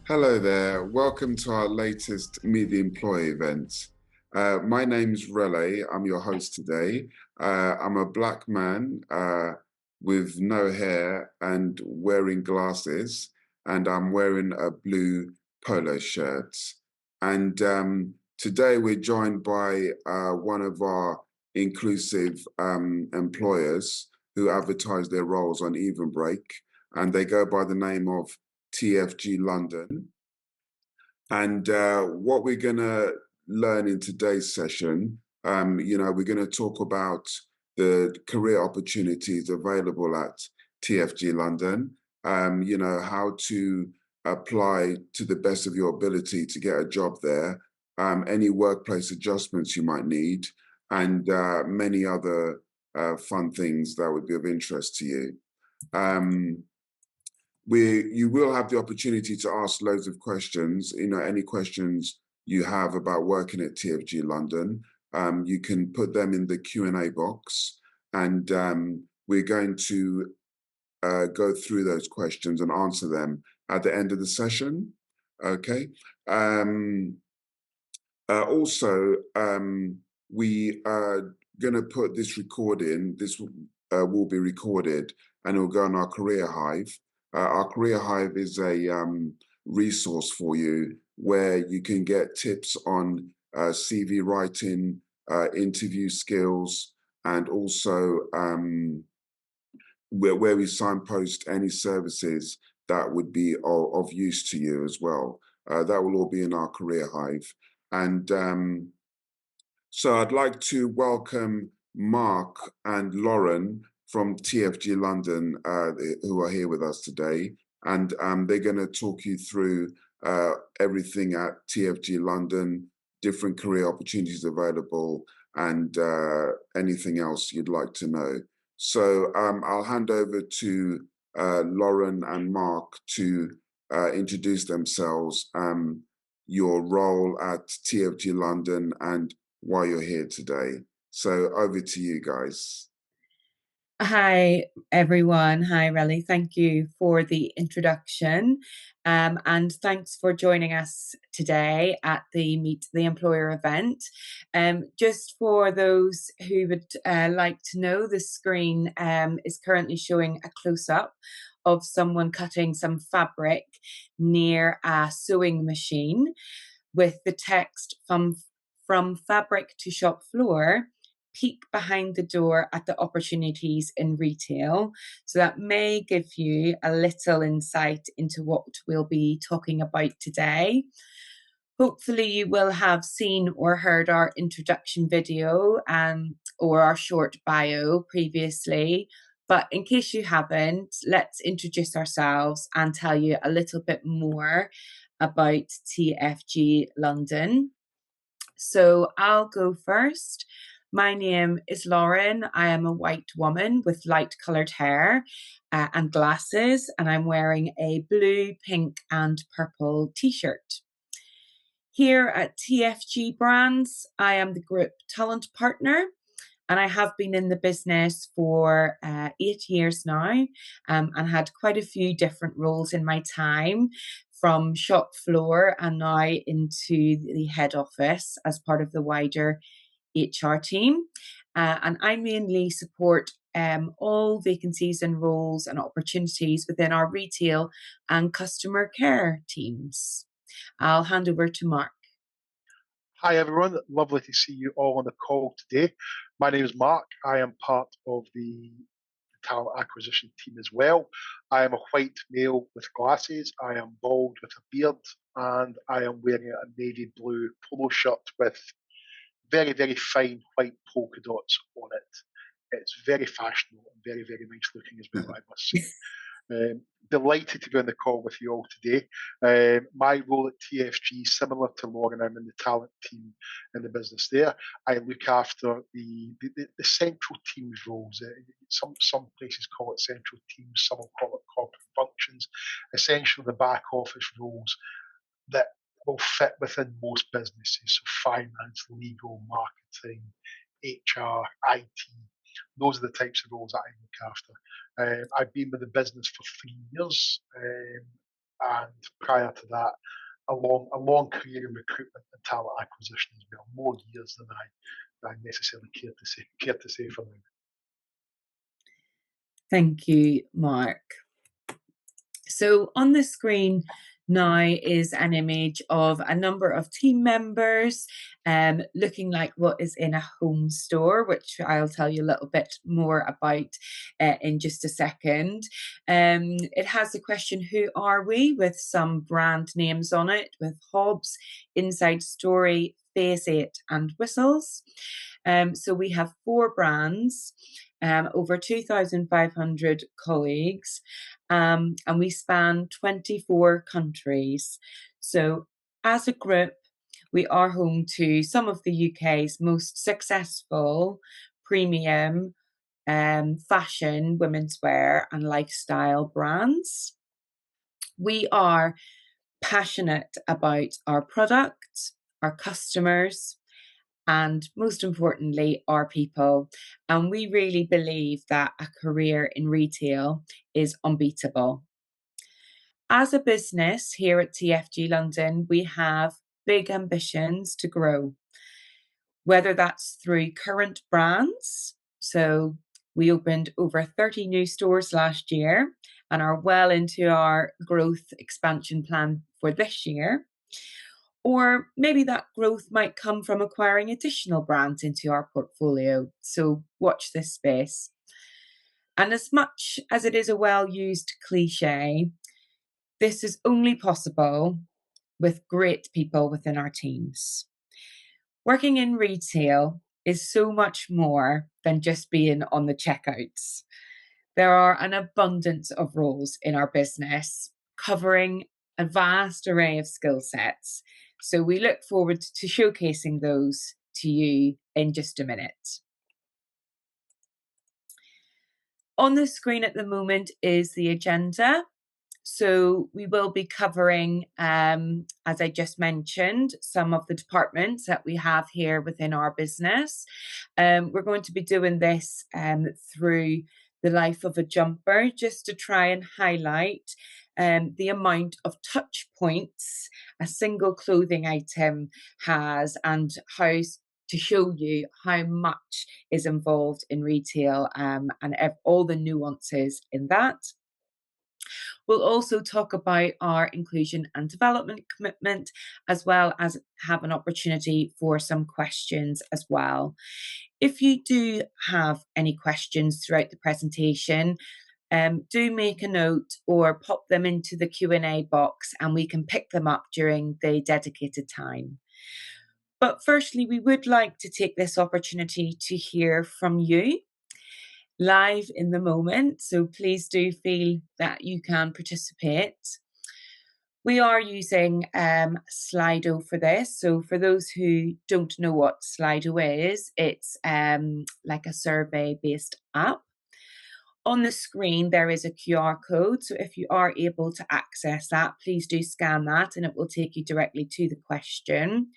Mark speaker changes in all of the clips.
Speaker 1: Hello there. Welcome to our latest Meet the Employee event. My name's Rele. I'm your host today. I'm a black man with no hair and wearing glasses, and I'm wearing a blue polo shirt. And today we're joined by one of our inclusive employers who advertise their roles on Evenbreak, and they go by the name of TFG London. And what we're going to learn in today's session, we're going to talk about the career opportunities available at TFG London, how to apply to the best of your ability to get a job there, any workplace adjustments you might need, and many other fun things that would be of interest to you. Um, you will have the opportunity to ask loads of questions. Any questions you have about working at TFG London, you can put them in the Q&A box, and we're going to go through those questions and answer them at the end of the session. Okay. Also, we are going to put this recording. This will be recorded, and it will go on our Career Hive. Our Career Hive is a resource for you where you can get tips on CV writing, interview skills, and also where we signpost any services that would be of use to you as well. That will all be in our Career Hive. And so I'd like to welcome Mark and Lauren from TFG London, who are here with us today. And they're going to talk you through everything at TFG London, different career opportunities available, and anything else you'd like to know. So I'll hand over to Lauren and Mark to introduce themselves, your role at TFG London, and why you're here today. So over to you guys.
Speaker 2: Hi, everyone. Hi, Relly. Thank you for the introduction. And thanks for joining us today at the Meet the Employer event. Just for those who would like to know, the screen is currently showing a close up of someone cutting some fabric near a sewing machine with the text from fabric to shop floor, peek behind the door at the opportunities in retail. So that may give you a little insight into what we'll be talking about today. Hopefully, you will have seen or heard our introduction video or our short bio previously. But in case you haven't, let's introduce ourselves and tell you a little bit more about TFG London. So I'll go first. My name is Lauren. I am a white woman with light coloured hair and glasses, and I'm wearing a blue, pink, and purple t shirt. Here at TFG Brands, I am the group talent partner, and I have been in the business for 8 years now, and had quite a few different roles in my time, from shop floor and now into the head office as part of the wider HR team. And I mainly support all vacancies and roles and opportunities within our retail and customer care teams. I'll hand over to Mark.
Speaker 3: Hi everyone, lovely to see you all on the call today. My name is Mark. I am part of the talent acquisition team as well. I am a white male with glasses. I am bald with a beard, and I am wearing a navy blue polo shirt with very, very fine white polka dots on it. It's very fashionable and very, very nice looking as well, I must say. Delighted to be on the call with you all today. My role at TFG is similar to Lauren. I'm in the talent team in the business there. I look after the central teams roles. Some places call it central teams, some will call it corporate functions. Essentially, the back office roles that will fit within most businesses. So finance, legal, marketing, HR, IT. Those are the types of roles that I look after. I've been with the business for 3 years. and prior to that, a long career in recruitment and talent acquisition as well, more years than I necessarily care to say for now.
Speaker 2: Thank you, Mark. So on the screen now is an image of a number of team members looking like what is in a home store, which I'll tell you a little bit more about in just a second. It has the question, who are we, with some brand names on it, with Hobbs, Inside Story, Phase 8 and Whistles. So we have 4 brands, over 2,500 colleagues, and we span 24 countries. So as a group, we are home to some of the UK's most successful premium fashion, women's wear and lifestyle brands. We are passionate about our product, our customers, and most importantly, our people. And we really believe that a career in retail is unbeatable. As a business here at TFG London, we have big ambitions to grow, whether that's through current brands. So we opened over 30 new stores last year and are well into our growth expansion plan for this year. Or maybe that growth might come from acquiring additional brands into our portfolio. So watch this space. And as much as it is a well-used cliche, this is only possible with great people within our teams. Working in retail is so much more than just being on the checkouts. There are an abundance of roles in our business covering a vast array of skill sets. So we look forward to showcasing those to you in just a minute. On the screen at the moment is the agenda. So we will be covering, as I just mentioned, some of the departments that we have here within our business. We're going to be doing this through the life of a jumper, just to try and highlight the amount of touch points a single clothing item has, and how to show you how much is involved in retail and all the nuances in that. We'll also talk about our inclusion and development commitment, as well as have an opportunity for some questions as well. If you do have any questions throughout the presentation, do make a note or pop them into the Q&A box and we can pick them up during the dedicated time. But firstly, we would like to take this opportunity to hear from you live in the moment, so please do feel that you can participate. We are using Slido for this, so for those who don't know what Slido is, it's like a survey-based app. On the screen there is a QR code, so if you are able to access that, please do scan that and it will take you directly to the question.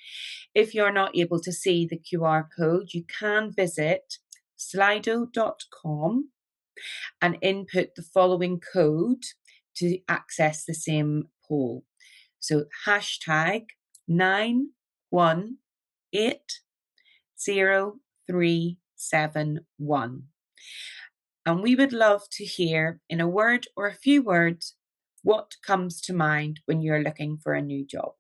Speaker 2: If you're not able to see the QR code, you can visit slido.com and input the following code to access the same poll. So hashtag 918031. And we would love to hear, in a word or a few words, what comes to mind when you're looking for a new job.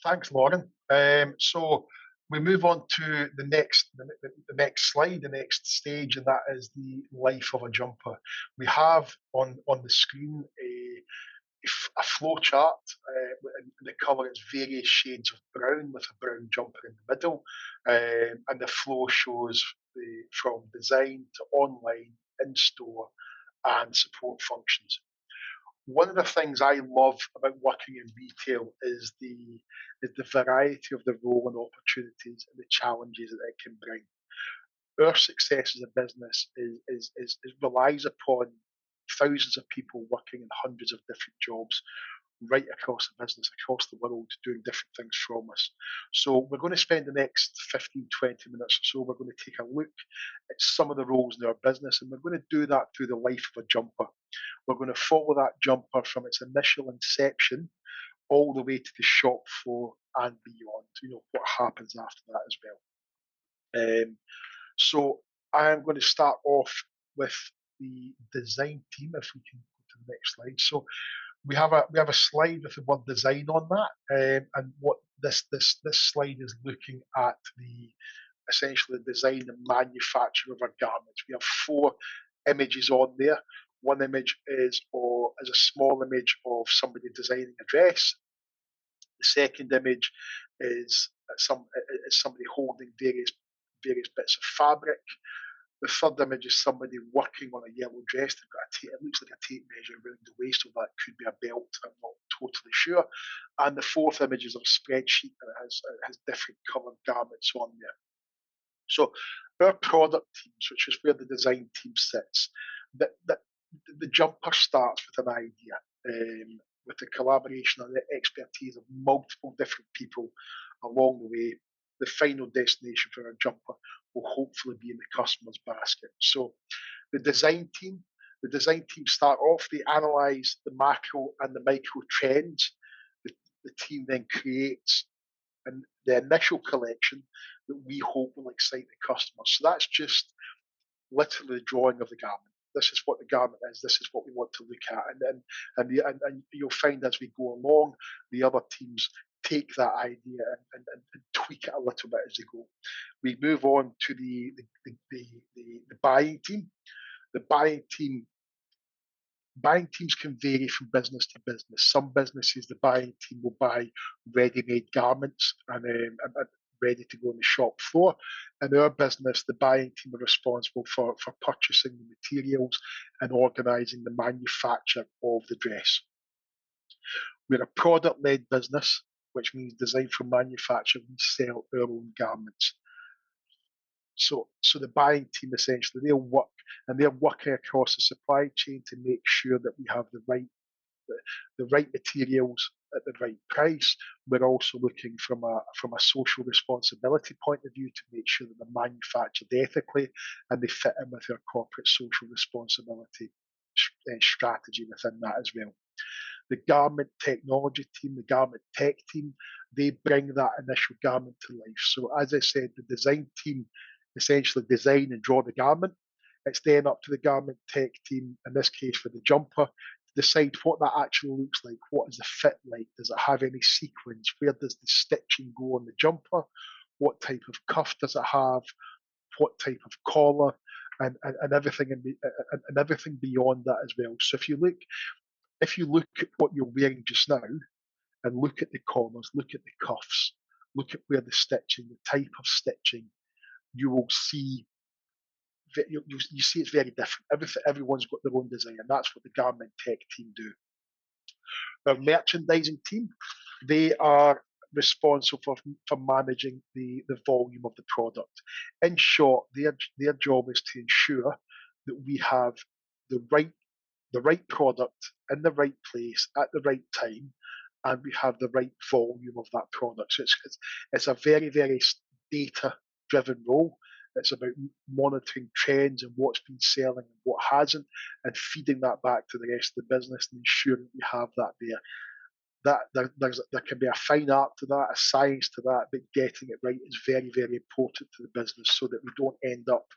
Speaker 3: Thanks, Lauren. So we move on to the next slide, the next stage, and that is the life of a jumper. We have on the screen a flow chart, and the colour is various shades of brown with a brown jumper in the middle, and the flow shows from design to online, in-store, and support functions. One of the things I love about working in retail is the variety of the role and opportunities and the challenges that it can bring. Our success as a business relies upon thousands of people working in hundreds of different jobs, right across the business, across the world, doing different things from us. So we're going to spend the next 15, 20 minutes or so, we're going to take a look at some of the roles in our business, and we're going to do that through the life of a jumper. We're going to follow that jumper from its initial inception all the way to the shop floor and beyond, what happens after that as well. So I am going to start off with the design team, if we can go to the next slide. So we have a slide with the word design on that, and what this slide is looking at essentially the design and manufacture of our garments. We have 4 images on there. One image is a small image of somebody designing a dress. The second image is somebody holding various bits of fabric. The third image is somebody working on a yellow dress. They've got it looks like a tape measure around the waist, so that could be a belt. I'm not totally sure. And the fourth image is of a spreadsheet that has different coloured garments on there. So our product teams, which is where the design team sits, the jumper starts with an idea, with the collaboration and the expertise of multiple different people along the way. The final destination for our jumper will hopefully be in the customer's basket. So the design team start off, they analyse the macro and the micro trends. The team then creates the initial collection that we hope will excite the customer. So that's just literally the drawing of the garment. This is what the garment is. This is what we want to look at, and you'll find as we go along, the other teams take that idea and tweak it a little bit as they go. We move on to the buying team. The buying teams can vary from business to business. Some businesses, the buying team will buy ready-made garments and ready to go on the shop floor. In our business, the buying team are responsible for purchasing the materials and organising the manufacture of the dress. We're a product-led business, which means design for manufacture. We sell our own garments. So the buying team essentially, they're working across the supply chain to make sure that we have the right materials at the right price. We're also looking from a social responsibility point of view to make sure that they're manufactured ethically and they fit in with our corporate social responsibility strategy within that as well. The garment technology team, the garment tech team, they bring that initial garment to life. So as I said, the design team essentially design and draw the garment. It's then up to the garment tech team, in this case for the jumper, to decide what that actually looks like. What is the fit like? Does it have any sequins? Where does the stitching go on the jumper? What type of cuff does it have? What type of collar? And everything and everything beyond that as well. So if you look at what you're wearing just now and look at the collars, look at the cuffs, look at where the stitching, the type of stitching, you will see you see it's very different. Everyone's got their own design, and that's what the garment tech team do. Our merchandising team, they are responsible for managing the volume of the product. In short, their job is to ensure that we have the right product in the right place at the right time, and we have the right volume of that product. So it's a very, very data-driven role. It's about monitoring trends and what's been selling and what hasn't, and feeding that back to the rest of the business and ensuring we have that there. There can be a fine art to that, a science to that, but getting it right is very, very important to the business so that we don't end up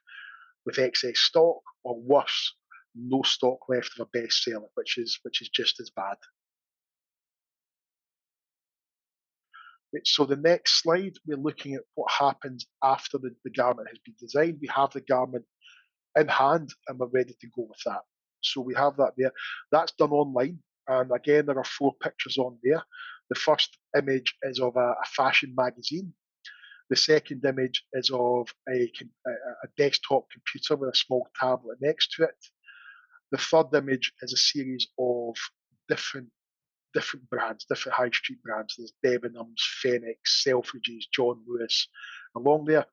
Speaker 3: with excess stock, or worse, no stock left of a bestseller, which is just as bad. So the next slide, we're looking at what happens after the garment has been designed. We have the garment in hand and we're ready to go with that. So we have that there. That's done online. And again, there are 4 pictures on there. The first image is of a fashion magazine. The second image is of a desktop computer with a small tablet next to it. The third image is a series of different brands, different high street brands. There's Debenhams, Phoenix, Selfridges, John Lewis along there.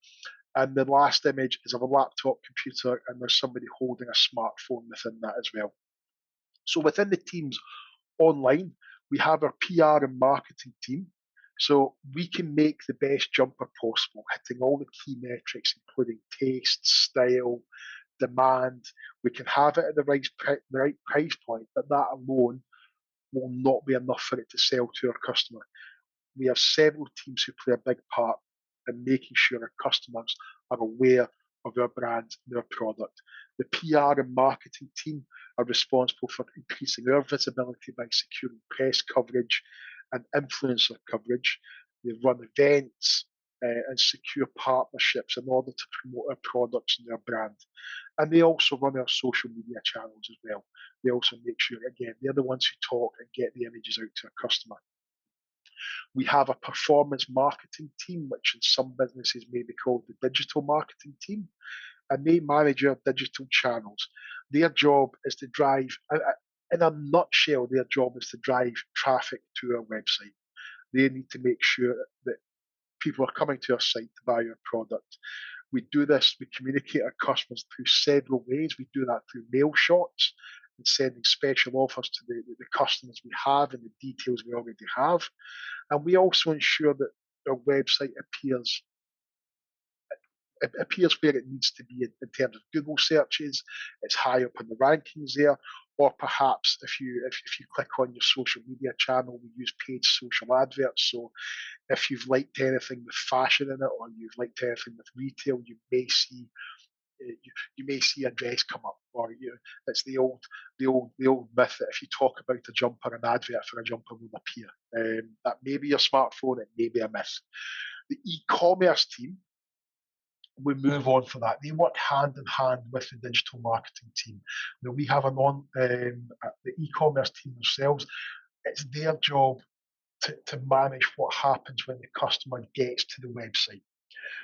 Speaker 3: And the last image is of a laptop computer, and there's somebody holding a smartphone within that as well. So within the teams online, We have our PR and marketing team. So we can make the best jumper possible, hitting all the key metrics, including taste, style, demand. We can have it at the right price point, but that alone will not be enough for it to sell to our customer. We have several teams who play a big part in making sure our customers are aware of our brand and our product. The PR and marketing team are responsible for increasing our visibility by securing press coverage and influencer coverage. They run events and secure partnerships in order to promote our products and our brand. And they also run our social media channels as well. They also make sure, again, they're the ones who talk and get the images out to our customer. We have a performance marketing team, which in some businesses may be called the digital marketing team, and they manage our digital channels. Their job is to drive, in a nutshell, their job is to drive traffic to our website. They need to make sure that people are coming to our site to buy our product. We do this, we communicate our customers through several ways. We do that through mail shots and sending special offers to the customers we have and the details we already have. And we also ensure that our website appears where it needs to be in terms of Google searches. It's high up in the rankings there. Or perhaps if you click on your social media channel, we use paid social adverts. So if you've liked anything with fashion in it, or you've liked anything with retail, you may see a dress come up, or it's the old myth that if you talk about a jumper, an advert for a jumper will appear. That may be your smartphone, it may be a myth. The e-commerce team, we move on for that. They work hand in hand with the digital marketing team. Now we have the e-commerce team themselves. It's their job to manage what happens when the customer gets to the website.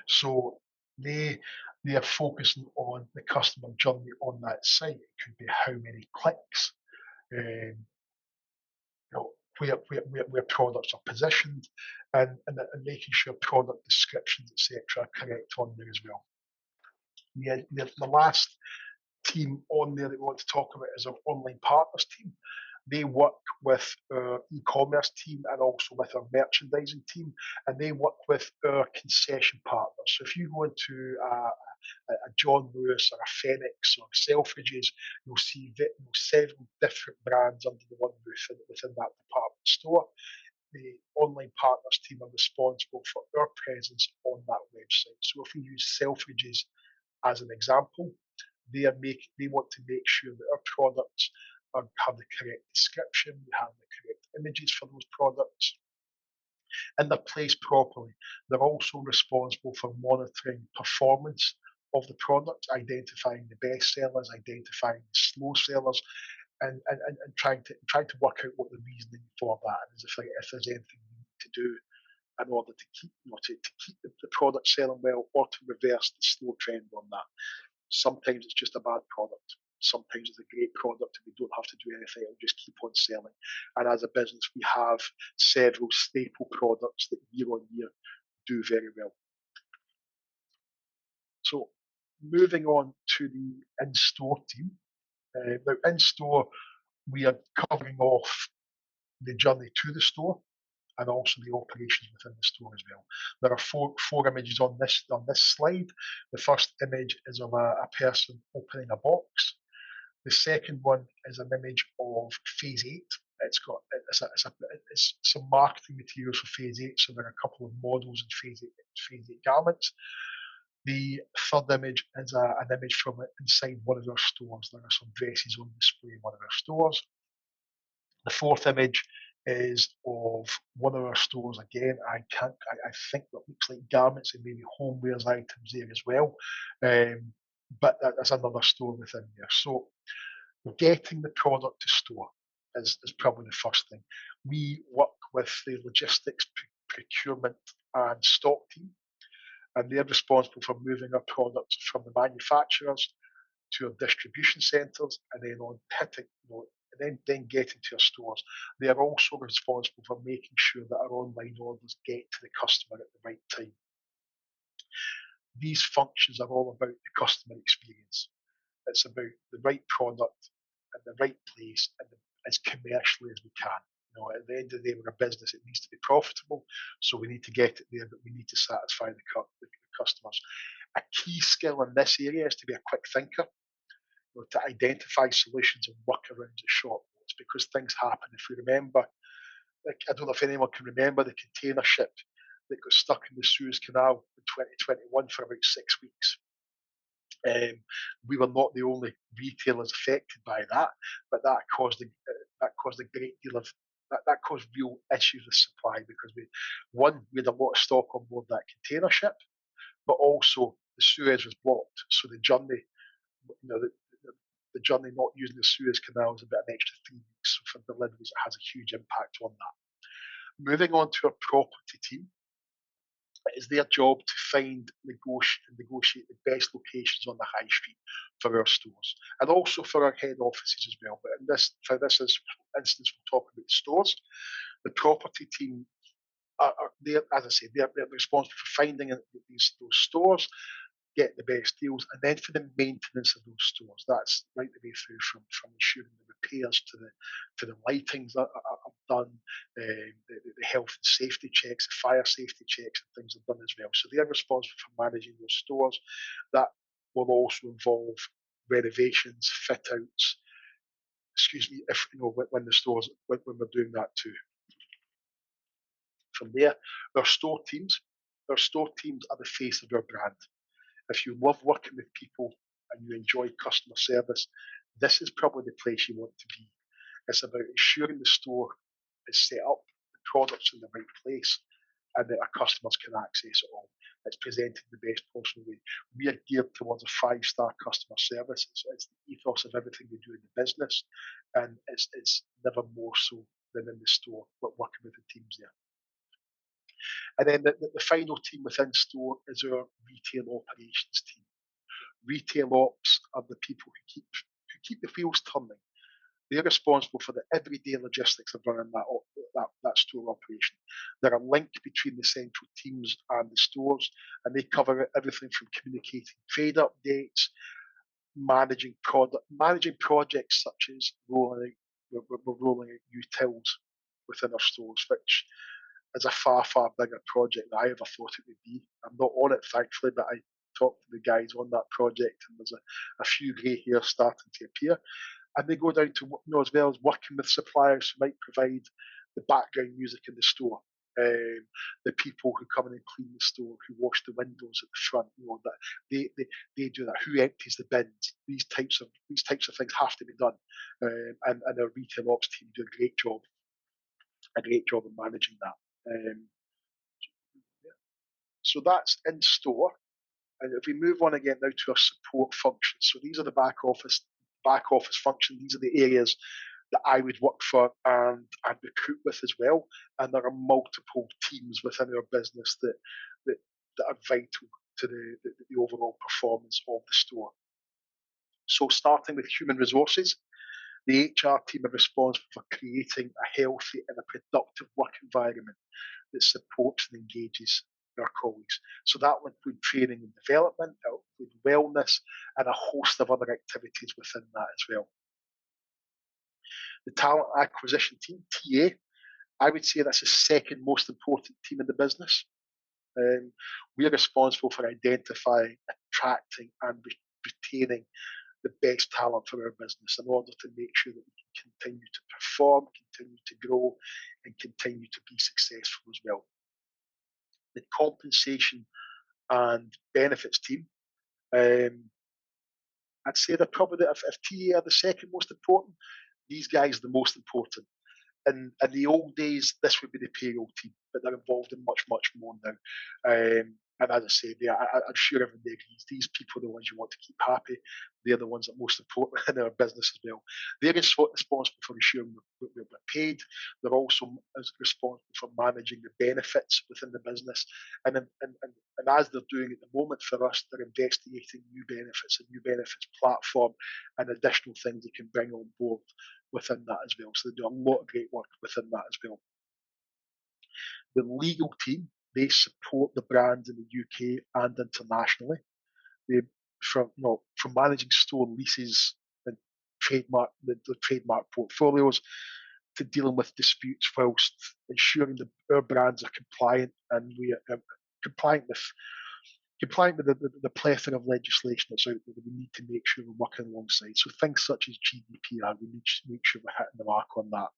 Speaker 3: So they are focusing on the customer journey on that site. It could be how many clicks, where products are positioned, and making sure product descriptions, etc., are correct on there as well. The last team on there that we want to talk about is our online partners team. They work with our e-commerce team and also with our merchandising team, and they work with our concession partners. So if you go into a John Lewis or a Phoenix or Selfridges, you'll see several different brands under the one roof within that department store. The online partners team are responsible for our presence on that website. So if we use Selfridges as an example, they want to make sure that our products have the correct description, we have the correct images for those products, and they're placed properly. They're also responsible for monitoring performance of the product, identifying the best sellers, identifying the slow sellers, and trying to work out what the reasoning for that is, if there's anything we need to do in order to keep the product selling well, or to reverse the slow trend on that. Sometimes it's just a bad product. Sometimes it's a great product and we don't have to do anything, it'll just keep on selling. And as a business, we have several staple products that year on year do very well. So moving on to the in-store team. Now in-store, we are covering off the journey to the store and also the operations within the store as well. There are four images on this slide. The first image is of a person opening a box. The second one is an image of Phase 8. It's some marketing materials for Phase 8, so there are a couple of models in Phase 8 garments. The third image is an image from inside one of our stores. There are some dresses on display in one of our stores. The fourth image is of one of our stores. Again, I think that looks like garments and maybe homewares items there as well. But that's another store within there. So getting the product to store is probably the first thing. We work with the logistics, procurement and stock team, and they're responsible for moving our products from the manufacturers to our distribution centres and then on hitting, then getting to our stores. They are also responsible for making sure that our online orders get to the customer at the right time. These functions are all about the customer experience. It's about the right product and the right place and as commercially as we can. At the end of the day, we're a business, it needs to be profitable, so we need to get it there, but we need to satisfy the customers. A key skill in this area is to be a quick thinker, to identify solutions and workarounds at short notice, because things happen. If we remember, I don't know if anyone can remember the container ship that got stuck in the Suez Canal in 2021 for about 6 weeks. We were not the only retailers affected by that, but that caused a great deal of that caused real issues with supply, because we had a lot of stock on board that container ship, but also the Suez was blocked, so the journey, the journey not using the Suez Canal is about an extra 3 weeks. So for deliveries, it has a huge impact on that. Moving on to our property team, it is their job to find and negotiate the best locations on the high street for our stores, and also for our head offices as well. But for this instance, we'll talk about the stores. The property team are there, as I said, they're responsible for finding those stores, get the best deals, and then for the maintenance of those stores. That's right the way through, from ensuring the repairs to the lightings are done, the health and safety checks, the fire safety checks, and things are done as well. So they're responsible for managing those stores. That will also involve renovations, fit outs. Excuse me, if when the stores when we're doing that too. From there, our store teams are the face of our brand. If you love working with people and you enjoy customer service, this is probably the place you want to be. It's about ensuring the store is set up, the products in the right place, and that our customers can access it all. It's presented in the best possible way. We are geared towards a 5-star customer service. It's the ethos of everything we do in the business, and it's never more so than in the store, but working with the teams there. And then the final team within store is our retail operations team. Retail ops are the people who keep the wheels turning. They're responsible for the everyday logistics of running that store operation. They're a link between the central teams and the stores, and they cover everything from communicating trade updates, managing projects such as we're rolling out new tills within our stores, which is a far, far bigger project than I ever thought it would be. I'm not on it, thankfully, but I talked to the guys on that project, and there's a few grey hairs starting to appear. And they go down to, as well as working with suppliers who might provide the background music in the store, the people who come in and clean the store, who wash the windows at the front, that they do that. Who empties the bins? These types of things have to be done, and our retail ops team do a great job of managing that. So that's in store. And if we move on again now to our support functions, so these are the back office functions. These are the areas that I would work for and recruit with as well. And there are multiple teams within our business that are vital to the overall performance of the store. So starting with human resources, the HR team are responsible for creating a healthy and a productive work environment that supports and engages our colleagues. So that will include training and development, that will include wellness, and a host of other activities within that as well. The talent acquisition team, TA, I would say that's the second most important team in the business. We are responsible for identifying, attracting, and retaining the best talent for our business in order to make sure that we can continue to perform, continue to grow, and continue to be successful as well. The compensation and benefits team, I'd say they're probably, if TA are the second most important, these guys are the most important. In the old days, this would be the payroll team, but they're involved in much, much more now. And as I say, I'm sure everybody agrees, these people are the ones you want to keep happy. They're the ones that are most important in our business as well. They're responsible for ensuring we're paid. They're also responsible for managing the benefits within the business. And as they're doing at the moment for us, they're investigating new benefits, a new benefits platform, and additional things they can bring on board within that as well. So they do a lot of great work within that as well. The legal team, they support the brands in the UK and internationally. From managing store leases and the trademark portfolios, to dealing with disputes whilst ensuring that our brands are compliant and we are compliant with the plethora of legislation that's out there that we need to make sure we're working alongside. So things such as GDPR, we need to make sure we're hitting the mark on that.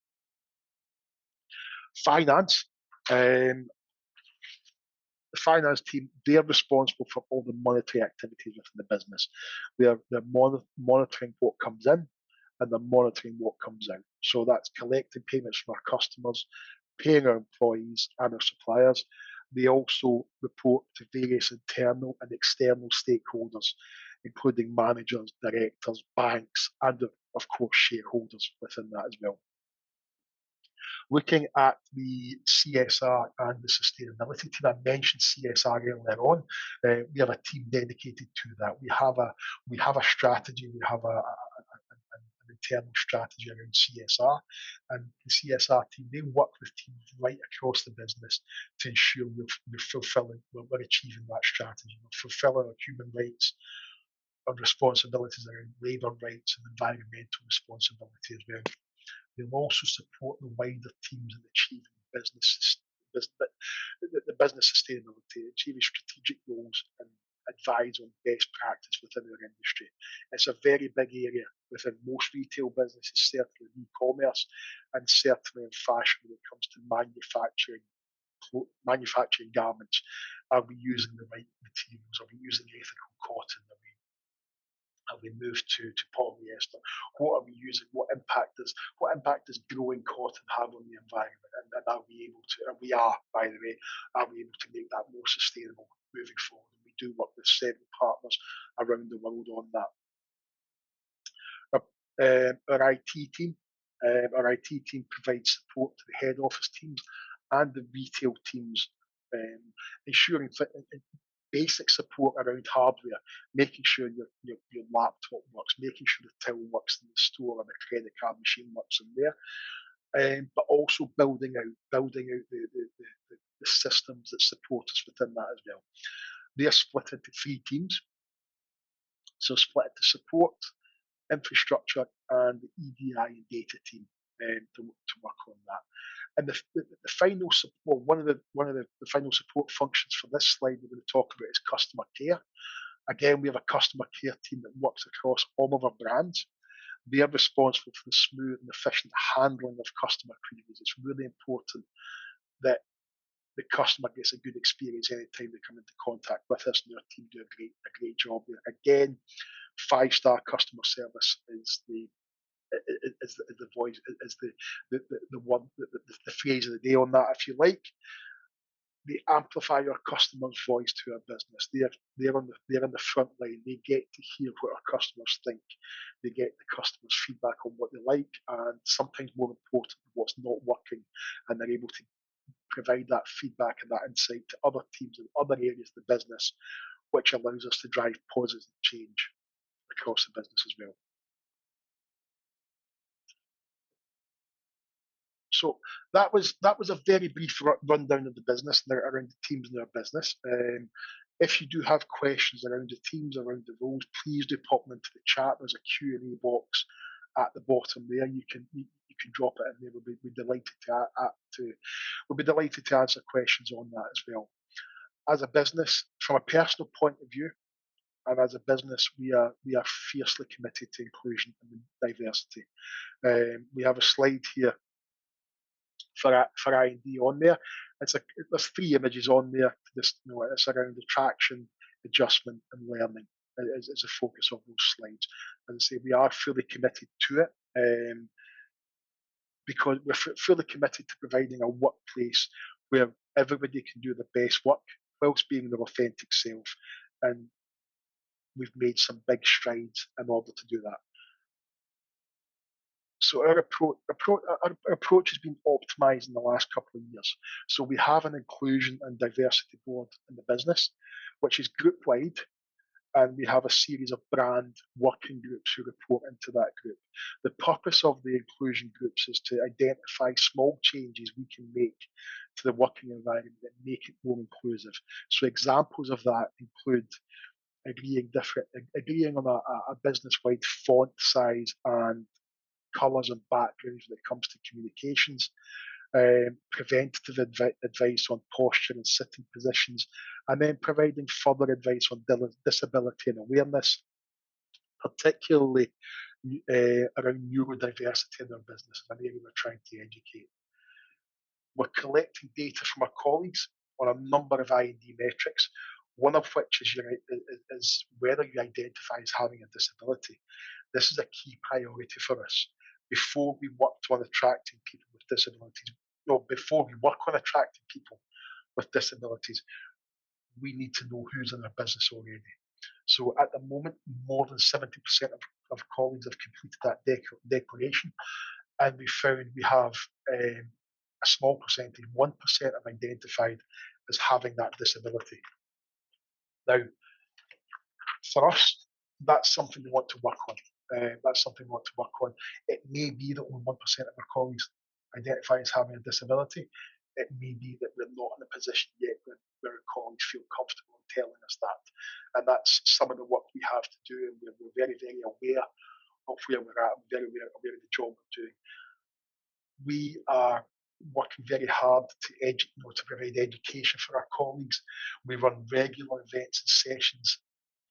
Speaker 3: Finance. The finance team, they're responsible for all the monetary activities within the business. They're monitoring what comes in and they're monitoring what comes out. So that's collecting payments from our customers, paying our employees and our suppliers. They also report to various internal and external stakeholders, including managers, directors, banks, and of course shareholders within that as well. Looking at the CSR and the sustainability team, I mentioned CSR earlier on. We have a team dedicated to that. We have a strategy. We have an internal strategy around CSR, and the CSR team, they work with teams right across the business to ensure we're achieving that strategy, we're fulfilling our human rights, our responsibilities around labour rights and environmental responsibility as well. They'll also support the wider teams in achieving the business sustainability, achieving strategic goals, and advise on best practice within our industry. It's a very big area within most retail businesses, certainly in e-commerce, and certainly in fashion when it comes to manufacturing garments. Are we using the right materials? Are we using ethical cotton? Have we moved to polyester? What are we using? What impact does growing cotton have on the environment? And are we able to? And we are, by the way, are we able to make that more sustainable moving forward? And we do work with several partners around the world on that. Our IT team provides support to the head office teams and the retail teams, ensuring basic support around hardware, making sure your laptop works, making sure the till works in the store and the credit card machine works in there, but also building out the systems that support us within that as well. They are split into 3 teams, so split into support, infrastructure, and the EDI and data team to work on that. And the final support, one of the final support functions for this slide we're going to talk about is customer care. Again, we have a customer care team that works across all of our brands. They are responsible for the smooth and efficient handling of customer queries. It's really important that the customer gets a good experience anytime they come into contact with us, and our team do a great job there. Again, 5-star customer service is the voice, is the phrase of the day on that, if you like. They amplify our customers' voice to our business. They're on the front line. They get to hear what our customers think. They get the customers' feedback on what they like, and sometimes more important, what's not working, and they're able to provide that feedback and that insight to other teams in other areas of the business, which allows us to drive positive change across the business as well. So that was a very brief rundown of the business and around the teams in our business. If you do have questions around the teams, around the roles, please do pop them into the chat. There's a Q&A box at the bottom there. You can drop it in there. We'll be delighted to answer questions on that as well. As a business, from a personal point of view, and as a business, we are fiercely committed to inclusion and diversity. We have a slide here for I&D on there. There's 3 images on there. It's around attraction, adjustment, and learning is a focus of those slides. As I say, we are fully committed to it because we're fully committed to providing a workplace where everybody can do the best work whilst being their authentic self. And we've made some big strides in order to do that. So our approach has been optimised in the last couple of years. So we have an inclusion and diversity board in the business, which is group-wide, and we have a series of brand working groups who report into that group. The purpose of the inclusion groups is to identify small changes we can make to the working environment and make it more inclusive. So examples of that include agreeing on a business-wide font size and colours and backgrounds when it comes to communications, preventative advice on posture and sitting positions, and then providing further advice on disability and awareness, particularly around neurodiversity in our business, an area we're trying to educate. We're collecting data from our colleagues on a number of I&D metrics, one of which is whether you identify as having a disability. This is a key priority for us. Before we work on attracting people with disabilities, before we work on attracting people with disabilities, we need to know who's in our business already. So at the moment, more than 70% of colleagues have completed that declaration, and we found we have a small percentage, 1%, have identified as having that disability. Now, for us, that's something we want to work on. It may be that only 1% of our colleagues identify as having a disability. It may be that we're not in a position yet where our colleagues feel comfortable in telling us that. And that's some of the work we have to do, and we're very, very aware of where we're at, and very aware of the job we're doing. We are working very hard to provide education for our colleagues. We run regular events and sessions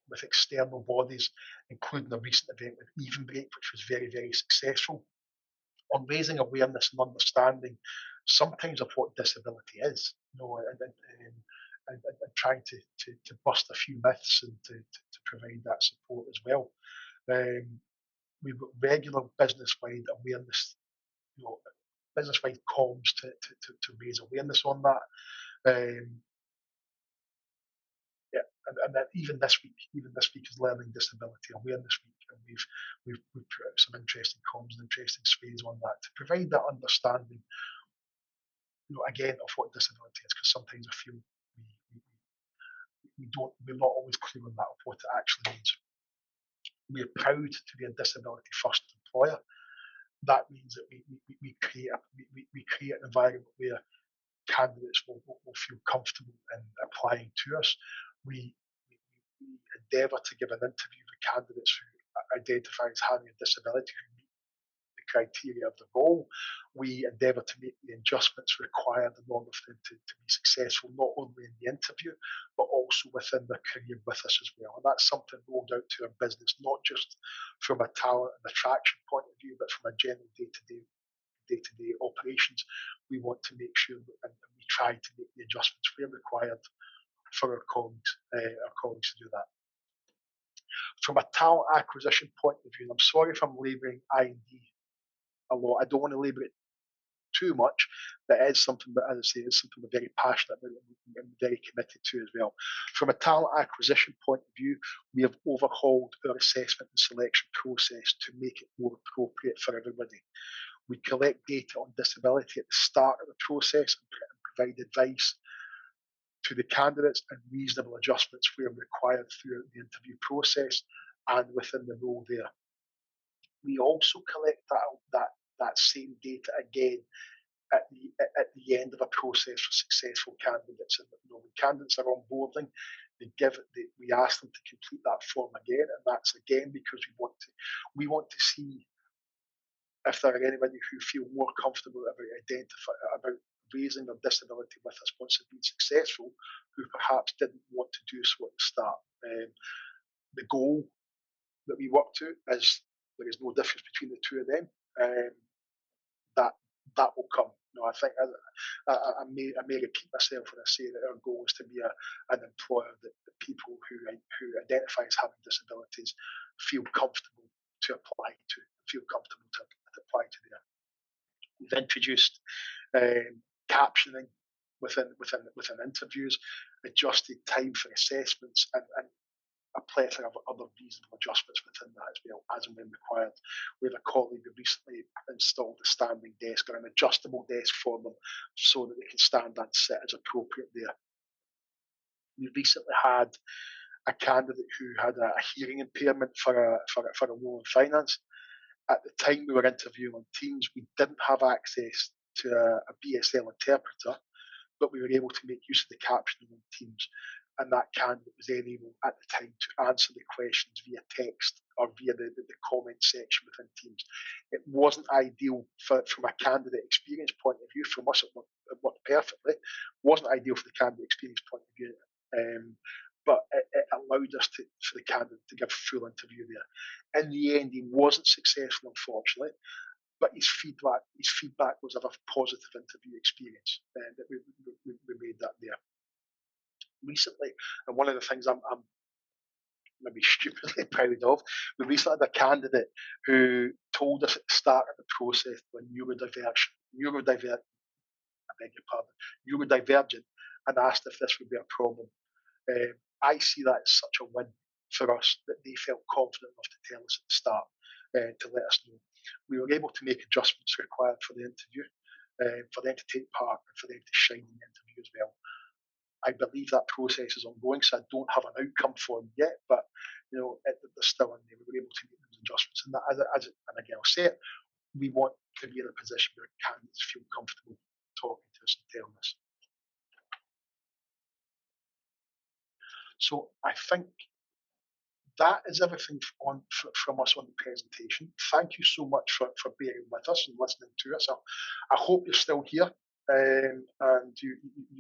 Speaker 3: with external bodies, including a recent event with Evenbreak, which was very, very successful, on raising awareness and understanding sometimes of what disability is, and trying to bust a few myths and to provide that support as well. We've got regular business-wide awareness, business-wide comms to raise awareness on that. And then even this week is Learning Disability Awareness Week, and we've put out some interesting comms and interesting sways on that to provide that understanding, again, of what disability is, because sometimes I feel we're not always clear on that, of what it actually means. We're proud to be a disability first employer. That means that we create an environment where candidates will feel comfortable in applying to us. We endeavour to give an interview with candidates who identify as having a disability, who meet the criteria of the role. We endeavour to make the adjustments required in order for them to be successful, not only in the interview, but also within their career with us as well. And that's something rolled out to our business, not just from a talent and attraction point of view, but from a general day-to-day operations. We want to make sure and we try to make the adjustments where required for our colleagues to do that. From a talent acquisition point of view, and I'm sorry if I'm labouring I&D a lot. I don't want to labour it too much, but it is something that, as I say, is something we're very passionate about and very committed to as well. From a talent acquisition point of view, we have overhauled our assessment and selection process to make it more appropriate for everybody. We collect data on disability at the start of the process and provide advice to the candidates and reasonable adjustments where required throughout the interview process and within the role there. We also collect that same data again at the end of a process for successful candidates. And when candidates are onboarding, we ask them to complete that form again, and that's again because we want to see if there are anybody who feel more comfortable about raising their disability with us once they've been successful, who perhaps didn't want to do so at the start. The goal that we work to is there is no difference between the two of them. That will come. I think I may repeat myself when I say that our goal is to be an employer that people who identify as having disabilities feel comfortable to apply to, feel comfortable to apply to there. We've introduced captioning within interviews, adjusted time for assessments, and a plethora of other reasonable adjustments within that as well, as and when required. We have a colleague who recently installed a standing desk or an adjustable desk for them so that they can stand and sit as appropriate there. We recently had a candidate who had a hearing impairment for a role in finance. At the time we were interviewing on Teams, we didn't have access to a BSL interpreter, but we were able to make use of the captioning on Teams. and that candidate was then able at the time to answer the questions via text or via the comment section within Teams. It wasn't ideal from a candidate experience point of view. From us, it worked perfectly. It wasn't ideal for the candidate experience point of view, but it allowed us for the candidate to give a full interview there. In the end, he wasn't successful, unfortunately, but his feedback was of a positive interview experience, and that we made that there recently. And one of the things I'm maybe stupidly proud of, we recently had a candidate who told us at the start of the process when neurodivergent, and asked if this would be a problem. I see that as such a win for us, that they felt confident enough to tell us at the start, to let us know. We were able to make adjustments required for the interview, for them to take part and for them to shine in the interview as well. I believe that process is ongoing, so I don't have an outcome for them yet, but they're still in there. We were able to make those adjustments, and and again, I'll say it, we want to be in a position where candidates feel comfortable talking to us and telling us. So I think that is everything from us on the presentation. Thank you so much for being with us and listening to us. I hope you're still here, and you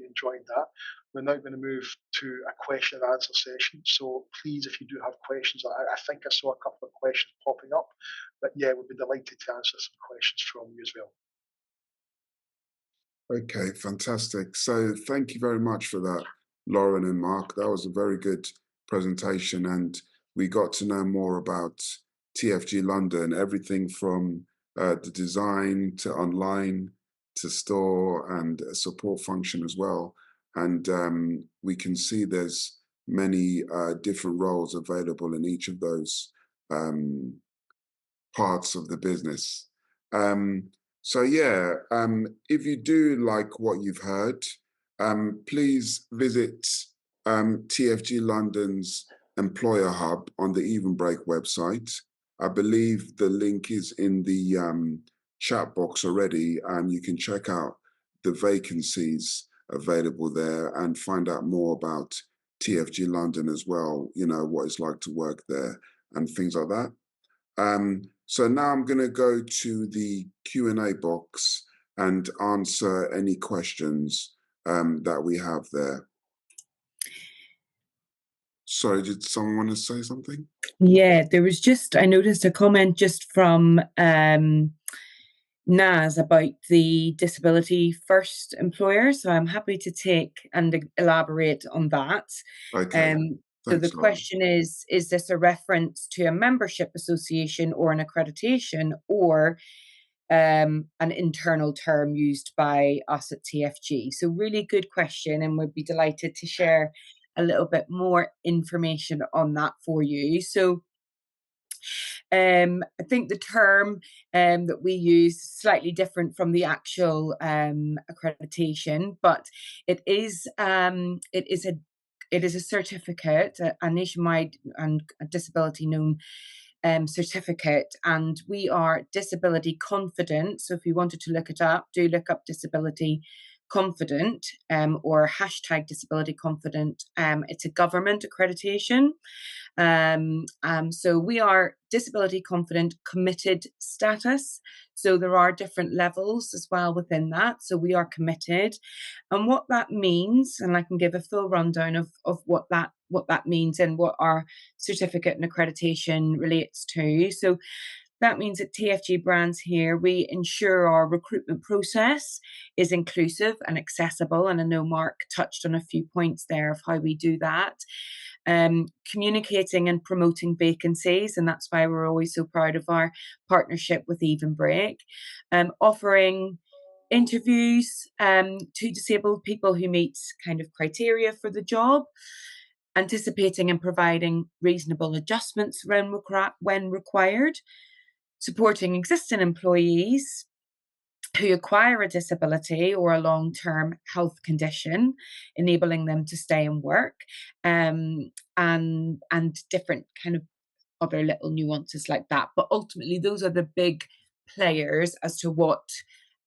Speaker 3: enjoyed that. We're now going to move to a question and answer session. So please, if you do have questions, I think I saw a couple of questions popping up, but yeah, we'd be delighted to answer some questions from you as well.
Speaker 1: Okay, fantastic. So thank you very much for that, Lauren and Mark. That was a very good presentation, and we got to know more about TFG London, everything from the design to online to store and a support function as well. And we can see there's many different roles available in each of those parts of the business. So yeah, if you do like what you've heard, please visit TFG London's Employer Hub on the Evenbreak website. I believe the link is in the chat box already, and you can check out the vacancies available there and find out more about TFG London as well, what it's like to work there and things like that. So now I'm going to go to the Q&A box and answer any questions that we have there. Sorry, did someone want to say something?
Speaker 2: Yeah, there was I noticed a comment just from Naz about the disability first employer. So I'm happy to take and elaborate on that.
Speaker 1: Okay.
Speaker 2: So the question is this a reference to a membership association or an accreditation, or an internal term used by us at TFG? So really good question, and we'd be delighted to share a little bit more information on that for you. So I think the term that we use is slightly different from the actual accreditation, but it is a certificate, a nationwide and a disability known certificate, and we are disability confident. So if you wanted to look it up, do look up disability confident, or hashtag disability confident. It's a government accreditation. So we are disability confident committed status. So there are different levels as well within that. So we are committed, and what that means, and I can give a full rundown of what that means and what our certificate and accreditation relates to. So that means at TFG Brands here, we ensure our recruitment process is inclusive and accessible. And I know Mark touched on a few points there of how we do that. Communicating and promoting vacancies, and that's why we're always so proud of our partnership with Evenbreak. Offering interviews to disabled people who meet kind of criteria for the job. Anticipating and providing reasonable adjustments when required. Supporting existing employees who acquire a disability or a long-term health condition, enabling them to stay and work, and different kind of other little nuances like that. But ultimately, those are the big players as to what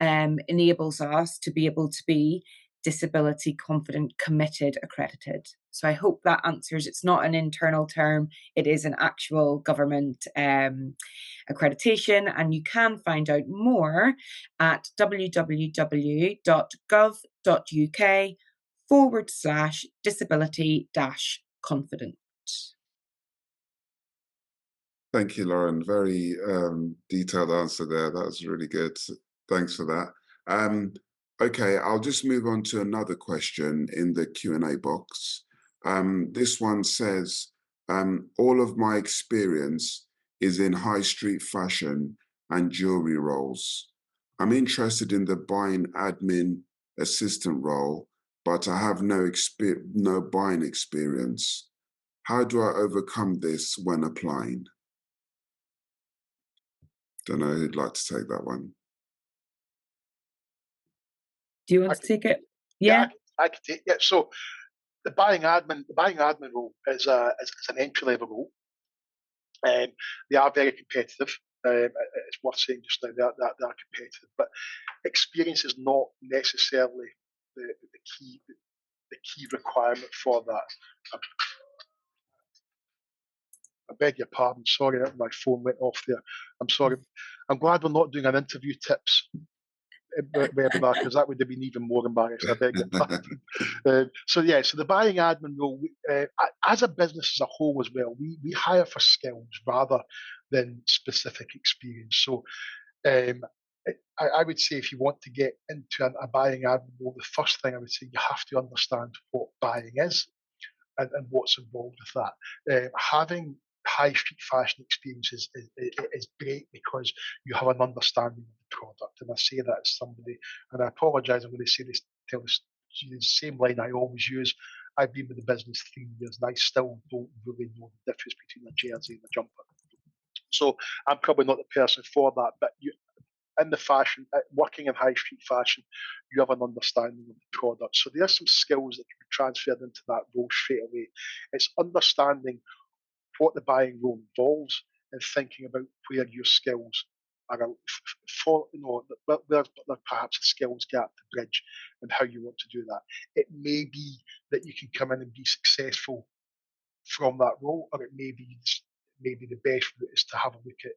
Speaker 2: enables us to be able to be disability confident, committed, accredited. So I hope that answers. It's not an internal term, it is an actual government accreditation, and you can find out more at www.gov.uk/disability-confident.
Speaker 1: Thank you, Lauren. Very detailed answer there. That was really good. Thanks for that. Okay, I'll just move on to another question in the Q&A box. This one says, all of my experience is in high street fashion and jewelry roles. I'm interested in the buying admin assistant role, but I have no buying experience. How do I overcome this when applying? Don't know who'd like to take that one.
Speaker 2: Do you want to take it?
Speaker 3: Yeah, I can take it. So the buying admin role is an entry level role. They are very competitive. It's worth saying just now that they are competitive, but experience is not necessarily the key requirement for that. I beg your pardon. Sorry, my phone went off there. I'm sorry. I'm glad we're not doing an interview tips webinar, because that would have been even more embarrassing. I beg your pardon. So the buying admin role, as a business as a whole as well, we hire for skills rather than specific experience. So I would say if you want to get into a buying admin role, the first thing I would say, you have to understand what buying is and what's involved with that. Having high street fashion experience is great because you have an understanding of the product. And I say that as somebody, and I apologise, I'm going to say this, tell this the same line I always use. I've been with the business 3 years and I still don't really know the difference between a jersey and a jumper. So I'm probably not the person for that, but in the fashion, working in high street fashion, you have an understanding of the product. So there are some skills that can be transferred into that role straight away. It's understanding what the buying role involves and thinking about where your skills are, where there's perhaps a skills gap to bridge and how you want to do that. It may be that you can come in and be successful from that role, or it may be the best route is to have a look at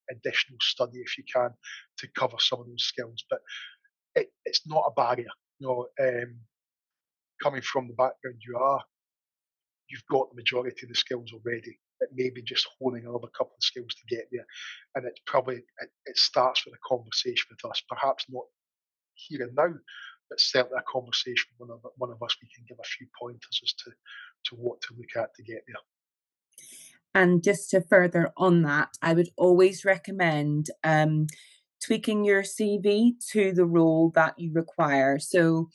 Speaker 3: additional study if you can to cover some of those skills. But it's not a barrier. Coming from the background you've got the majority of the skills already. It may be just honing another couple of skills to get there. And it's probably, it starts with a conversation with us, perhaps not here and now, but certainly a conversation with one of us. We can give a few pointers as to what to look at to get there.
Speaker 2: And just to further on that, I would always recommend tweaking your CV to the role that you require. So,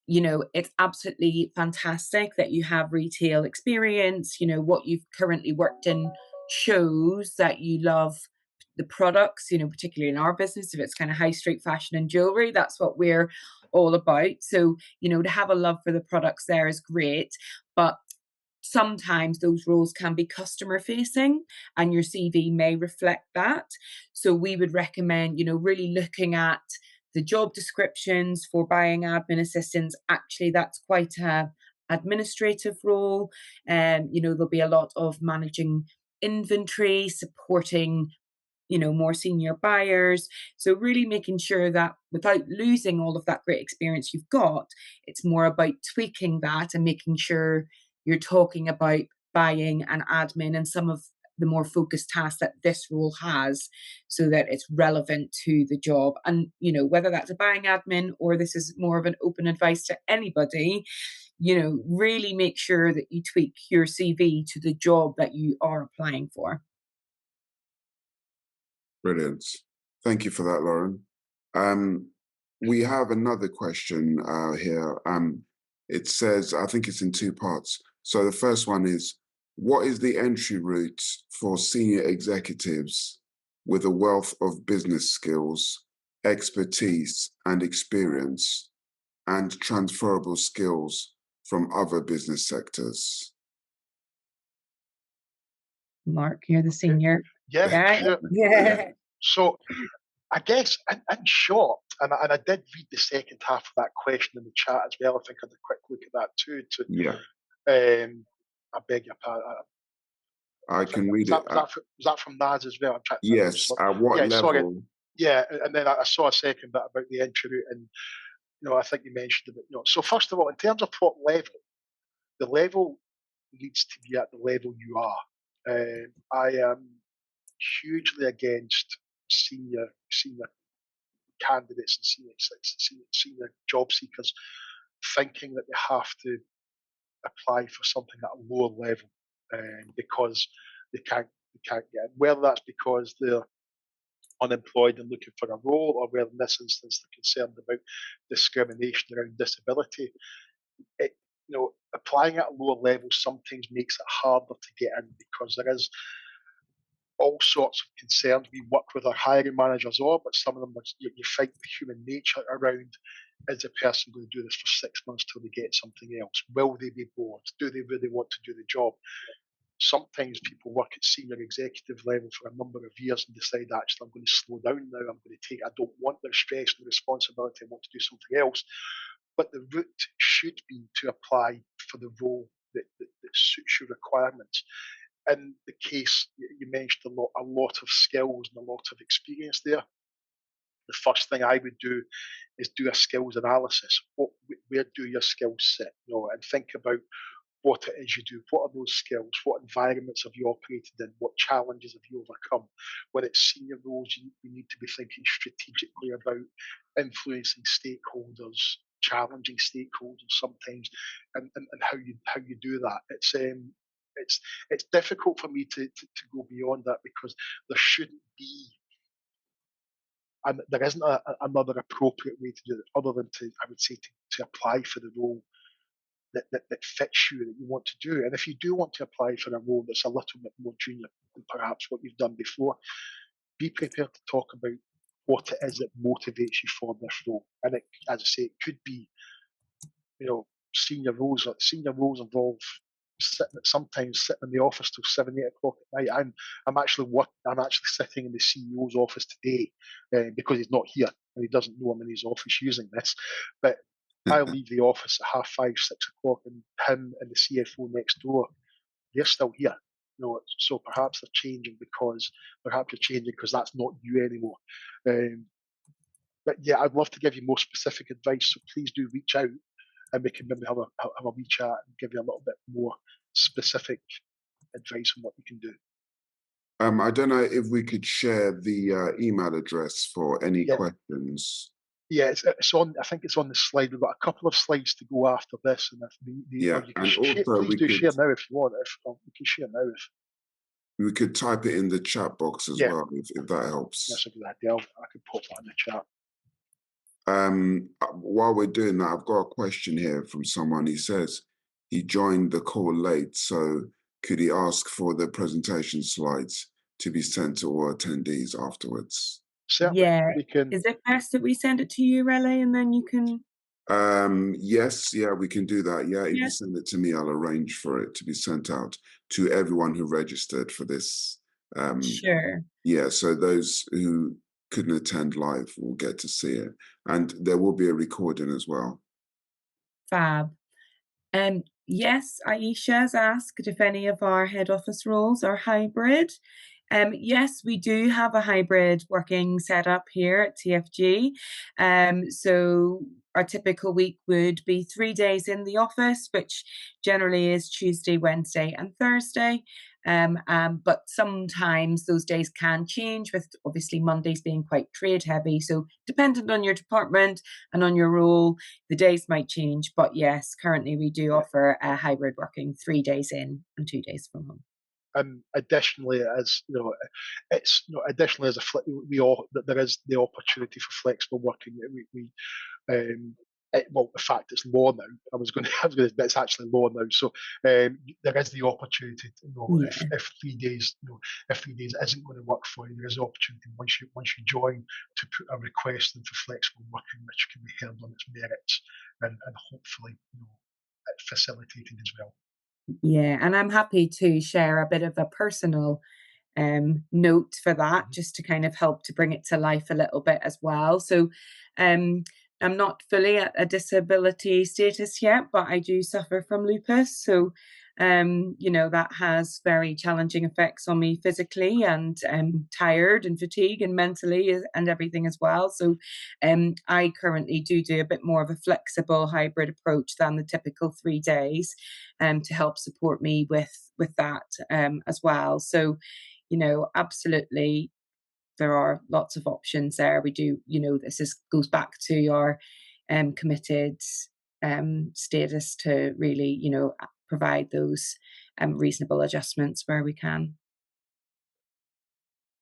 Speaker 2: it's absolutely fantastic that you have retail experience. What you've currently worked in shows that you love the products, particularly in our business, if it's kind of high street fashion and jewelry, that's what we're all about. So, to have a love for the products there is great. But sometimes those roles can be customer facing and your CV may reflect that. So we would recommend, really looking at the job descriptions for buying admin assistants. Actually, that's quite a administrative role. There'll be a lot of managing inventory, supporting more senior buyers. So really making sure that without losing all of that great experience you've got, it's more about tweaking that and making sure you're talking about buying and admin and some of the more focused tasks that this role has, so that it's relevant to the job. And, whether that's a buying admin or this is more of an open advice to anybody, really make sure that you tweak your CV to the job that you are applying for.
Speaker 1: Brilliant. Thank you for that, Lauren. We have another question here. It says, I think it's in two parts. So the first one is, what is the entry route for senior executives with a wealth of business skills, expertise and experience, and transferable skills from other business sectors?
Speaker 2: Mark, you're the senior.
Speaker 3: Yeah, sure.
Speaker 2: Yeah.
Speaker 3: So I guess in short, and I did read the second half of that question in the chat as well. I think I had a quick look at that too, to I beg your pardon.
Speaker 1: I can read it.
Speaker 3: Was that from Naz as well? I'm trying to remember.
Speaker 1: Yes. At what
Speaker 3: Yeah, sorry.
Speaker 1: level?
Speaker 3: Yeah, and then I saw a second bit about the entry route, and I think you mentioned it. So first of all, in terms of what level, the level needs to be at the level you are. I am hugely against senior candidates and senior job seekers thinking that they have to apply for something at a lower level because they can't get in. Whether that's because they're unemployed and looking for a role, or whether in this instance they're concerned about discrimination around disability. Applying at a lower level sometimes makes it harder to get in because there is all sorts of concerns we work with our hiring managers on, but some of them you fight the human nature around. Is the person going to do this for 6 months till they get something else? Will they be bored? Do they really want to do the job? Sometimes people work at senior executive level for a number of years and decide, actually, I'm going to slow down now. I don't want the stress and the responsibility. I want to do something else. But the route should be to apply for the role that suits your requirements. In the case you mentioned, a lot of skills and a lot of experience there. The first thing I would do is do a skills analysis. Where do your skills sit? And think about what it is you do. What are those skills? What environments have you operated in? What challenges have you overcome? When it's senior roles, you need to be thinking strategically about influencing stakeholders, challenging stakeholders sometimes, and how you do that. It's difficult for me to go beyond that because there shouldn't be. And there isn't another appropriate way to do it other than I would say, to apply for the role that fits you, that you want to do. And if you do want to apply for a role that's a little bit more junior than perhaps what you've done before, be prepared to talk about what it is that motivates you for this role. And as I say, it could be, senior roles. Senior roles involve sometimes sitting in the office till 7, 8 o'clock at night. I'm actually sitting in the CEO's office today because he's not here and he doesn't know I'm in his office using this. But I leave the office at 5:30, 6 o'clock, and him and the CFO next door, they're still here. So perhaps they're changing because that's not you anymore. But yeah, I'd love to give you more specific advice. So please do reach out, and we can maybe have a wee chat and give you a little bit more specific advice on what you can do.
Speaker 1: I don't know if we could share the email address for any questions.
Speaker 3: Yeah, it's on. I think it's on the slide. We've got a couple of slides to go after this, and please do share now if you want. We can share now if
Speaker 1: we could type it in the chat box as well, if that helps.
Speaker 3: That's a good idea. I could put that in the chat.
Speaker 1: While we're doing that, I've got a question here from someone. He says he joined the call late, so could he ask for the presentation slides to be sent to all attendees afterwards?
Speaker 3: Certainly, we can.
Speaker 2: Is it best that we send it to you, Relay, and then you can?
Speaker 1: Yes, we can do that. Yeah, if you send it to me, I'll arrange for it to be sent out to everyone who registered for this.
Speaker 2: Sure.
Speaker 1: Yeah, so those who couldn't attend live will get to see it, and there will be a recording as well.
Speaker 2: Fab. Yes, Aisha has asked if any of our head office roles are hybrid. Yes, we do have a hybrid working setup here at TFG. So our typical week would be 3 days in the office, which generally is Tuesday, Wednesday, and Thursday. But sometimes those days can change, with obviously Mondays being quite trade heavy. So dependent on your department and on your role, the days might change. But yes, currently we do offer a hybrid working, 3 days in and 2 days from home.
Speaker 3: Additionally, there is the opportunity for flexible working. Well, in fact, it's law now. But it's actually law now. So there is the opportunity to, if 3 days, if 3 days isn't going to work for you, there is the opportunity once you join to put a request in for flexible working, which can be heard on its merits and hopefully facilitated as well.
Speaker 2: Yeah, and I'm happy to share a bit of a personal note for that, just to kind of help to bring it to life a little bit as well. So I'm not fully at a disability status yet, but I do suffer from lupus. So, that has very challenging effects on me physically, and tired and fatigue and mentally and everything as well. So, I currently do a bit more of a flexible hybrid approach than the typical 3 days, to help support me with that as well. So, absolutely there are lots of options there. We do, goes back to our committed status to really, provide those reasonable adjustments where we can.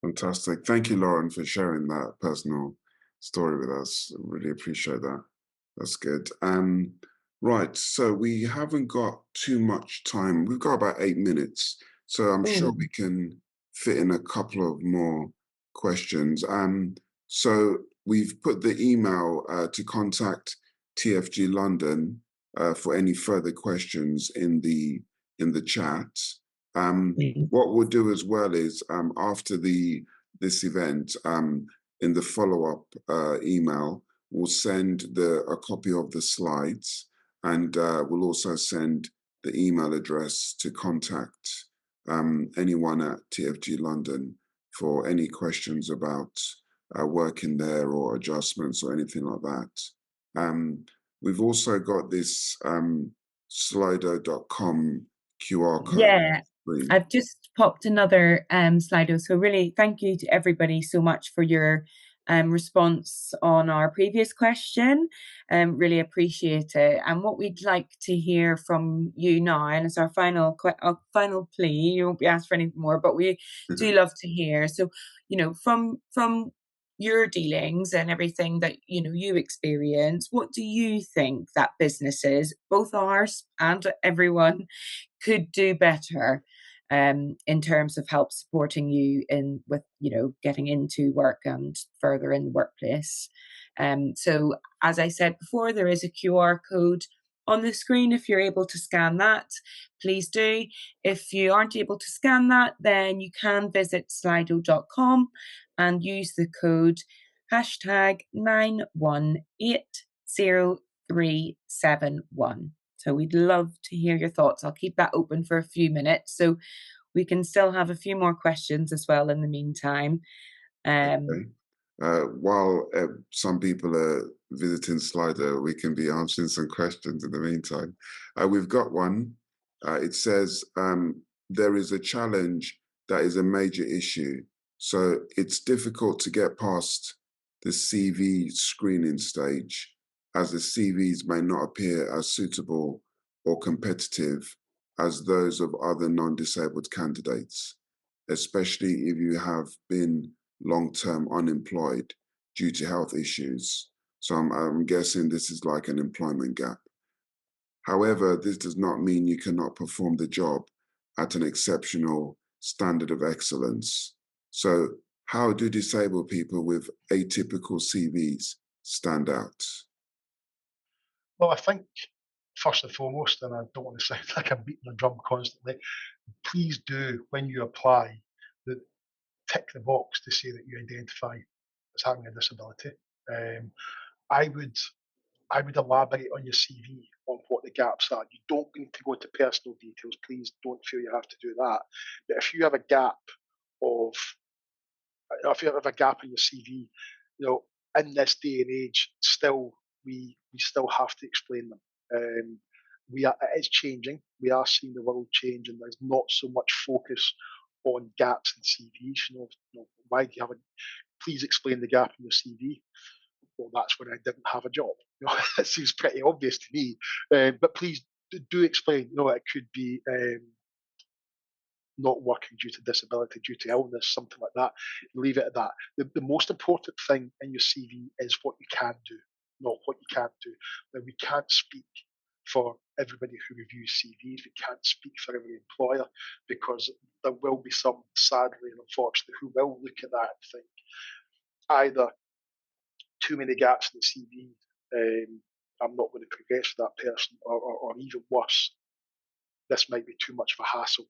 Speaker 1: Fantastic. Thank you, Lauren, for sharing that personal story with us. Really appreciate that. That's good. Right, so we haven't got too much time. We've got about 8 minutes, so I'm sure
Speaker 2: Oh,
Speaker 1: we can fit in a couple of more questions. So we've put the email to contact TFG London for any further questions in the chat. What we'll do as well is after this event, in the follow-up email, we'll send a copy of the slides, and we'll also send the email address to contact anyone at TFG London for any questions about working there or adjustments or anything like that. We've also got this slido.com QR code.
Speaker 2: yeah. I've just popped another Slido. So really, thank you to everybody so much for your response on our previous question. Really appreciate it. And what we'd like to hear from you now, and it's our final plea. You won't be asked for anything more, but we do love to hear. So, from your dealings and everything that you experience, what do you think that businesses, both ours and everyone, could do better in terms of help supporting you with getting into work and further in the workplace? So as I said before, there is a QR code on the screen. If you're able to scan that, please do. If you aren't able to scan that, then you can visit slido.com and use the code #9180371. So we'd love to hear your thoughts. I'll keep that open for a few minutes so we can still have a few more questions as well in the meantime.
Speaker 1: Okay. While some people are visiting Slido, we can be answering some questions in the meantime. We've got one. It says, there is a challenge that is a major issue. So it's difficult to get past the CV screening stage, as the CVs may not appear as suitable or competitive as those of other non-disabled candidates, especially if you have been long-term unemployed due to health issues. So I'm guessing this is like an employment gap. However, this does not mean you cannot perform the job at an exceptional standard of excellence. So how do disabled people with atypical CVs stand out?
Speaker 3: Well, I think first and foremost, and I don't want to sound like I'm beating a drum constantly, please do, when you apply, tick the box to say that you identify as having a disability. I would elaborate on your CV on what the gaps are. You don't need to go into personal details. Please don't feel you have to do that. But if you have a gap in your CV, in this day and age, we still have to explain them. It is changing. We are seeing the world change, and there's not so much focus on gaps in CVs. Why do you have a? Please explain the gap in your CV. Well, that's when I didn't have a job. That seems pretty obvious to me. But please do explain. It could be not working due to disability, due to illness, something like that. Leave it at that. The most important thing in your CV is what you can do, not what you can't do. Now, we can't speak for everybody who reviews CVs. We can't speak for every employer, because there will be some, sadly and unfortunately, who will look at that and think either too many gaps in the CV, I'm not going to progress with that person, or even worse, this might be too much of a hassle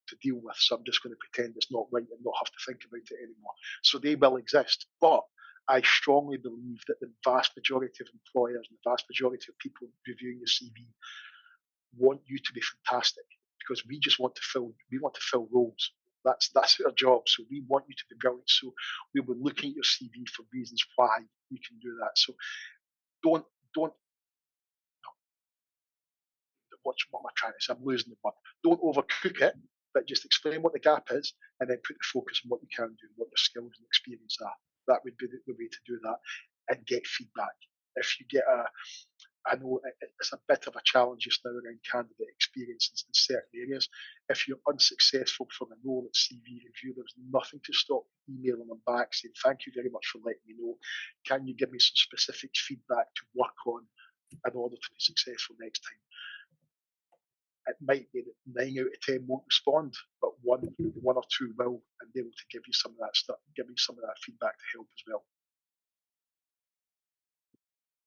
Speaker 3: to deal with, so I'm just going to pretend it's not right and not have to think about it anymore. So they will exist. But I strongly believe that the vast majority of employers and the vast majority of people reviewing your CV want you to be fantastic, because we want to fill roles. That's our job. So we want you to be brilliant. So we'll be looking at your CV for reasons why you can do that. So don't what am I trying to say? I'm losing the word. Don't overcook it, but just explain what the gap is, and then put the focus on what you can do, what your skills and experience are. That would be the way to do that, and get feedback. If you get I know it's a bit of a challenge just now around candidate experience in certain areas. If you're unsuccessful from a role at CV review, there's nothing to stop emailing them back saying, thank you very much for letting me know. Can you give me some specific feedback to work on in order to be successful next time? It might be that 9 out of 10 won't respond, but one or two will, and be able to give you some of that stuff, give you some of that feedback to help as well.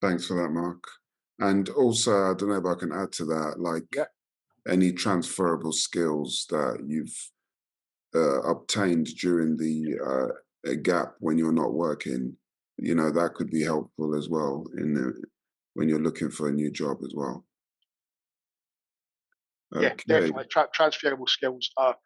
Speaker 1: Thanks for that, Mark. And also, I don't know if I can add to that, like any transferable skills that you've obtained during the gap when you're not working, that could be helpful as well when you're looking for a new job as well.
Speaker 3: Yeah,
Speaker 1: Okay.
Speaker 3: definitely. Transferable skills are,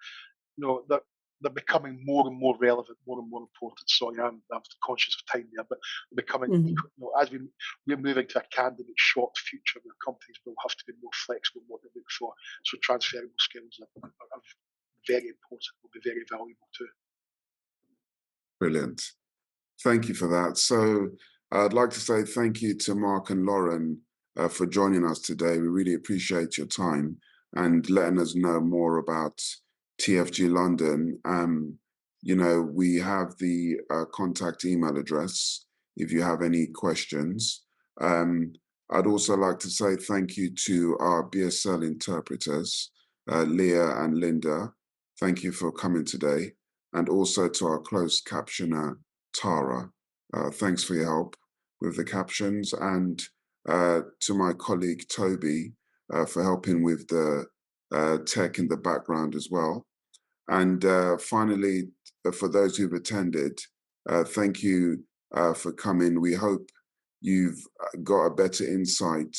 Speaker 3: they're becoming more and more relevant, more and more important. Sorry, I'm conscious of time there, but they're becoming, as we're moving to a candidate short future where companies will have to be more flexible in what they look for. So transferable skills are very important, will be very valuable too.
Speaker 1: Brilliant. Thank you for that. So I'd like to say thank you to Mark and Lauren for joining us today. We really appreciate your time and letting us know more about TFG London. We have the contact email address if you have any questions. I'd also like to say thank you to our BSL interpreters, Leah and Linda. Thank you for coming today. And also to our closed captioner, Tara. Thanks for your help with the captions, and to my colleague Toby for helping with the tech in the background as well. And finally, for those who've attended, thank you for coming. We hope you've got a better insight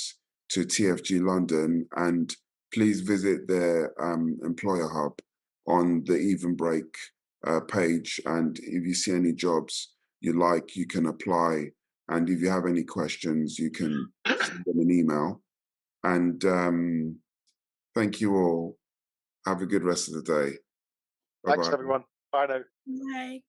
Speaker 1: to TFG London, and please visit their employer hub on the Evenbreak page, and if you see any jobs you like, you can apply, and if you have any questions, you can send them an email. And thank you all. Have a good rest of the day.
Speaker 3: Thanks, everyone. Bye now.
Speaker 2: Bye.